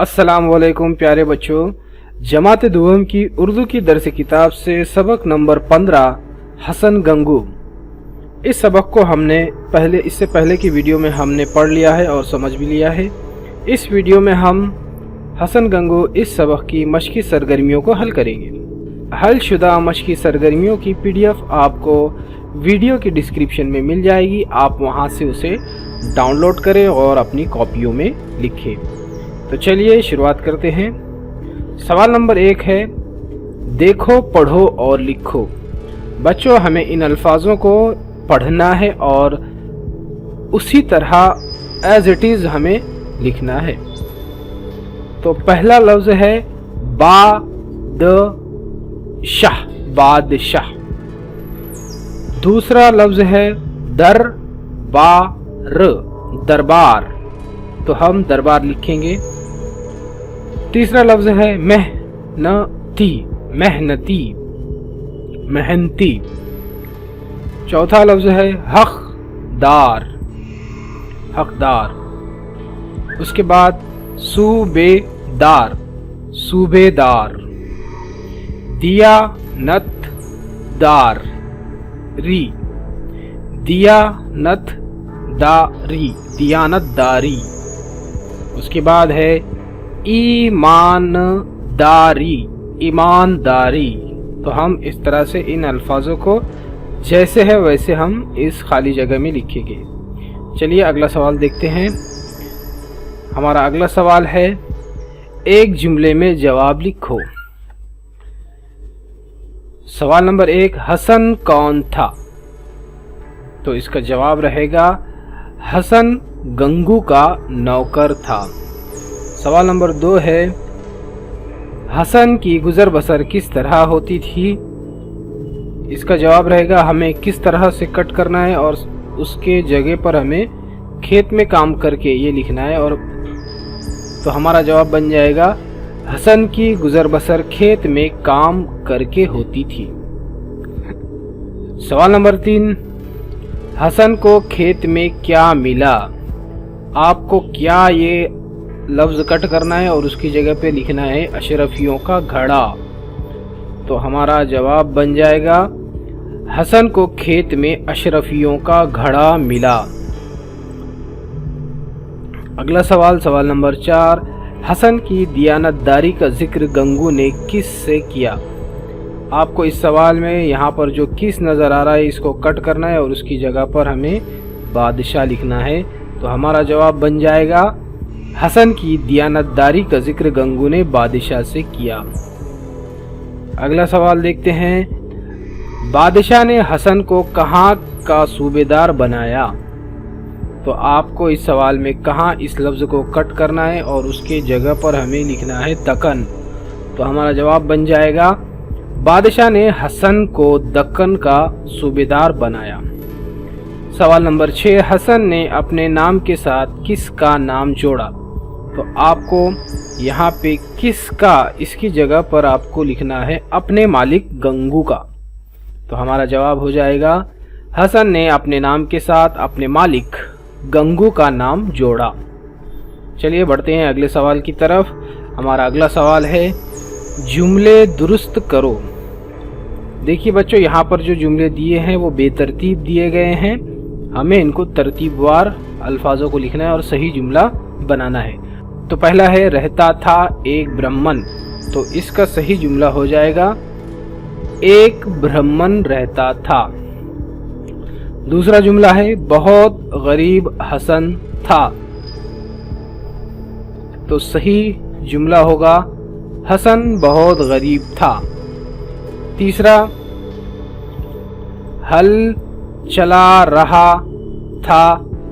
अस्सलाम वालेकुम प्यारे बच्चों, जमात दुवम की उर्दू की दर्स किताब से सबक नंबर 15 हसन गंगू। इस सबक को हमने इससे पहले की वीडियो में हमने पढ़ लिया है और समझ भी लिया है। इस वीडियो में हम हसन गंगू इस सबक की मशकी सरगर्मियों को हल करेंगे। हल शुदा मशकी सरगर्मियों की PDF आपको वीडियो की डिस्क्रिप्शन में मिल जाएगी। आप वहां से उसे डाउनलोड करें और अपनी कॉपियों में लिखें। तो चलिए शुरुआत करते हैं। सवाल नंबर 1 है, देखो, पढ़ो और लिखो। बच्चों, हमें इन अल्फाजों को पढ़ना है और उसी तरह एज इट इज़ हमें लिखना है। तो पहला लफ्ज़ है बादशाह, बादशाह। दूसरा लफ्ज़ है दरबार, दरबार। तो हम दरबार लिखेंगे। तीसरा लफ्ज़ है मेहनती, मेहनती, मेहनती। चौथा लफ्ज़ है हकदार, हकदार। उसके बाद सूबेदार, सूबेदार। दियानतदार, री, दियानतदारी, दियानतदारी। उसके बाद है ईमानदारी, ईमानदारी। तो हम इस तरह से इन अल्फाजों को जैसे है वैसे हम इस खाली जगह में लिखेंगे। चलिए अगला सवाल देखते हैं। हमारा अगला सवाल है, एक जुमले में जवाब लिखो। सवाल नंबर 1, हसन कौन था? तो इसका जवाब रहेगा हसन गंगू का नौकर था। सवाल नंबर 2 है, हसन की गुजर बसर किस तरह होती थी? इसका जवाब रहेगा हमें किस तरह से कट करना है और उसके जगह पर हमें खेत में काम करके ये लिखना है। और तो हमारा जवाब बन जाएगा हसन की गुजर बसर खेत में काम करके होती थी। सवाल नंबर 3, हसन को खेत में क्या मिला? आपको क्या ये लफ्ज़ कट करना है और उसकी जगह पे लिखना है अशरफियों का घड़ा। तो हमारा जवाब बन जाएगा हसन को खेत में अशरफियों का घड़ा मिला। अगला सवाल, सवाल नंबर 4, हसन की दियानतदारी का जिक्र गंगू ने किस से किया? आपको इस सवाल में यहाँ पर जो किस नज़र आ रहा है इसको कट करना है और उसकी जगह पर हमें बादशाह लिखना है। तो हमारा जवाब बन जाएगा हसन की दियानतदारी का जिक्र गंगू ने बादशाह से किया। अगला सवाल देखते हैं, बादशाह ने हसन को कहाँ का सूबेदार बनाया? तो आपको इस सवाल में कहाँ इस लफ्ज़ को कट करना है और उसके जगह पर हमें लिखना है दक्कन। तो हमारा जवाब बन जाएगा बादशाह ने हसन को दक्कन का सूबेदार बनाया। सवाल नंबर 6, हसन ने अपने नाम के साथ किसका नाम जोड़ा? तो आपको यहाँ पे किसका, इसकी जगह पर आपको लिखना है अपने मालिक गंगू का। तो हमारा जवाब हो जाएगा हसन ने अपने नाम के साथ अपने मालिक गंगू का नाम जोड़ा। चलिए बढ़ते हैं अगले सवाल की तरफ। हमारा अगला सवाल है, जुमले दुरुस्त करो। देखिए बच्चों, यहाँ पर जो जुमले दिए हैं वो बेतरतीब दिए गए हैं। हमें इनको तरतीबवार अल्फाजों को लिखना है और सही जुमला बनाना है। तो पहला है, रहता था एक ब्राह्मण। तो इसका सही जुमला हो जाएगा एक ब्राह्मण रहता था। दूसरा जुमला है, बहुत गरीब हसन था। तो सही जुमला होगा हसन बहुत गरीब था। तीसरा, हल चला रहा था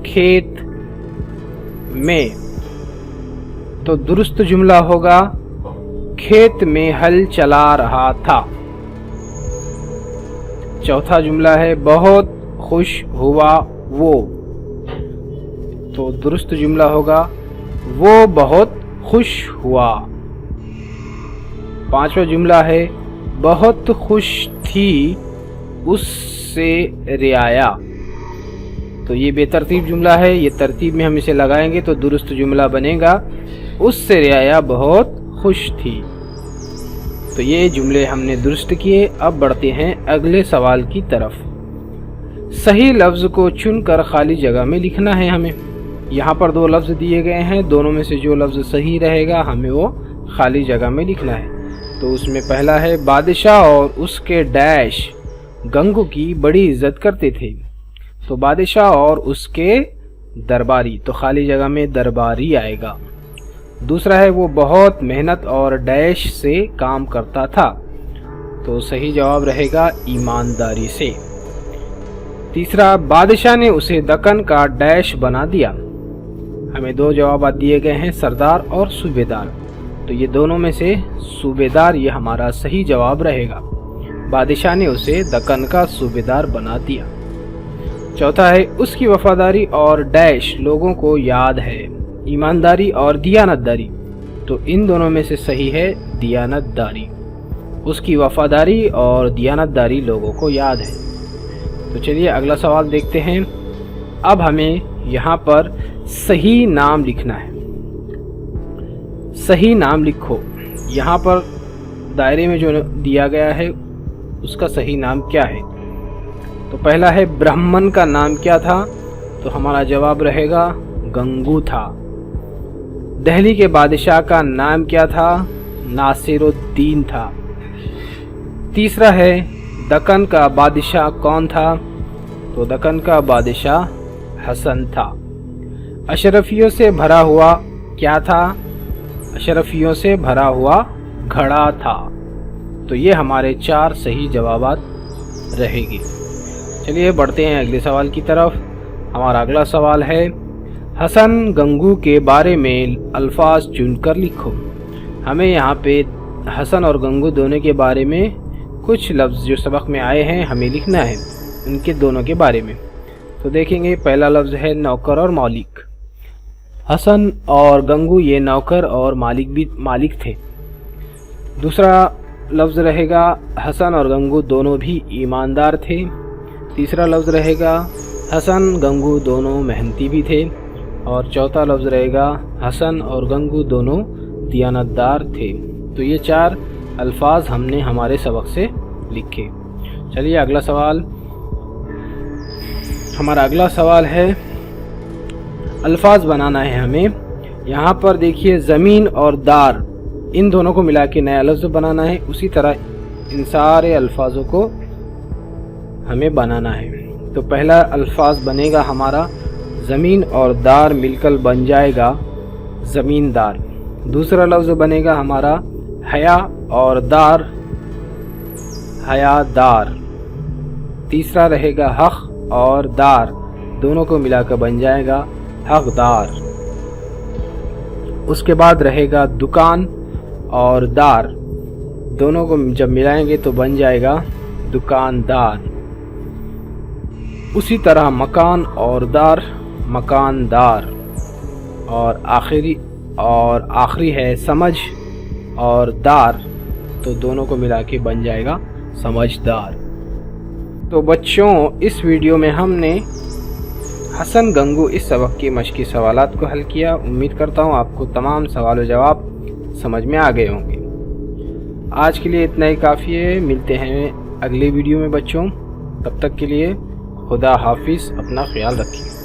खेत में। तो दुरुस्त जुमला होगा खेत में हल चला रहा था। चौथा जुमला है, बहुत खुश हुआ वो। तो दुरुस्त जुमला होगा वो बहुत खुश हुआ। पांचवा जुमला है, बहुत खुश थी उससे रियाया। तो ये बेतरतीब जुमला है, ये तरतीब में हम इसे लगाएंगे तो दुरुस्त जुमला बनेगा उससे रियाया बहुत खुश थी। तो ये जुमले हमने दुरुस्त किए। अब बढ़ते हैं अगले सवाल की तरफ। सही लफ्ज़ को चुनकर खाली जगह में लिखना है हमें। यहाँ पर दो लफ्ज़ दिए गए हैं, दोनों में से जो लफ्ज़ सही रहेगा हमें वो खाली जगह में लिखना है। तो उसमें पहला है बादशाह और उसके डैश गंगू की बड़ी इज्जत करते थे। तो बादशाह और उसके दरबारी, तो खाली जगह में दरबारी आएगा। दूसरा है वो बहुत मेहनत और डैश से काम करता था। तो सही जवाब रहेगा ईमानदारी से। तीसरा, बादशाह ने उसे दक्कन का डैश बना दिया। हमें दो जवाब दिए गए हैं, सरदार और सूबेदार। तो ये दोनों में से सूबेदार ये हमारा सही जवाब रहेगा। बादशाह ने उसे दक्कन का सूबेदार बना दिया। चौथा है उसकी वफादारी और डैश लोगों को याद है। ईमानदारी और दियानतदारी, तो इन दोनों में से सही है दियानतदारी। उसकी वफादारी और दियानतदारी लोगों को याद है। तो चलिए अगला सवाल देखते हैं। अब हमें यहाँ पर सही नाम लिखना है। सही नाम लिखो। यहाँ पर दायरे में जो दिया गया है उसका सही नाम क्या है? तो पहला है ब्राह्मण का नाम क्या था? तो हमारा जवाब रहेगा गंगू था। दिल्ली के बादशाह का नाम क्या था? नासिरुद्दीन था। तीसरा है दक्कन का बादशाह कौन था? तो दक्कन का बादशाह हसन था। अशरफियों से भरा हुआ क्या था? अशरफियों से भरा हुआ घड़ा था। तो ये हमारे चार सही जवाबात रहेंगे। चलिए बढ़ते हैं अगले सवाल की तरफ। हमारा अगला सवाल है हसन गंगू के बारे में अल्फाज चुनकर लिखो। हमें यहाँ पे हसन और गंगू दोनों के बारे में कुछ लफ्ज़ जो सबक में आए हैं हमें लिखना है, उनके दोनों के बारे में। तो देखेंगे पहला लफ्ज़ है नौकर और मालिक। हसन और गंगू ये नौकर और मालिक थे। दूसरा लफ्ज़ रहेगा हसन और गंगू दोनों भी ईमानदार थे। तीसरा लफ्ज़ रहेगा हसन गंगू दोनों मेहनती भी थे। और चौथा लफ्ज़ रहेगा हसन और गंगू दोनों दियानतदार थे। तो ये चार अल्फाज हमने हमारे सबक से लिखे। चलिए अगला सवाल। हमारा अगला सवाल है अल्फाज बनाना है हमें। यहाँ पर देखिए ज़मीन और दार इन दोनों को मिला के नया लफ्ज़ बनाना है। उसी तरह इन सारे अल्फाजों को हमें बनाना है। तो पहला अल्फाज बनेगा हमारा ज़मीन और दार मिलकर बन जाएगा ज़मींदार। दूसरा लफ्ज़ बनेगा हमारा हया और दार हयादार। तीसरा रहेगा हक़ और दार, दोनों को मिलाकर बन जाएगा हक़दार। उसके बाद रहेगा दुकान और दार, दोनों को जब मिलाएंगे तो बन जाएगा दुकानदार। उसी तरह मकान और दार मकानदार। और आखिरी है समझ और दार, तो दोनों को मिला के बन जाएगा समझदार। तो बच्चों इस वीडियो में हमने हसन गंगू इस सबक के मश्की सवालात को हल किया। उम्मीद करता हूँ आपको तमाम सवाल व जवाब समझ में आ गए होंगे। आज के लिए इतना ही काफ़ी है। मिलते हैं अगले वीडियो में बच्चों। तब तक के लिए खुदा हाफिज़, अपना ख्याल रखिए।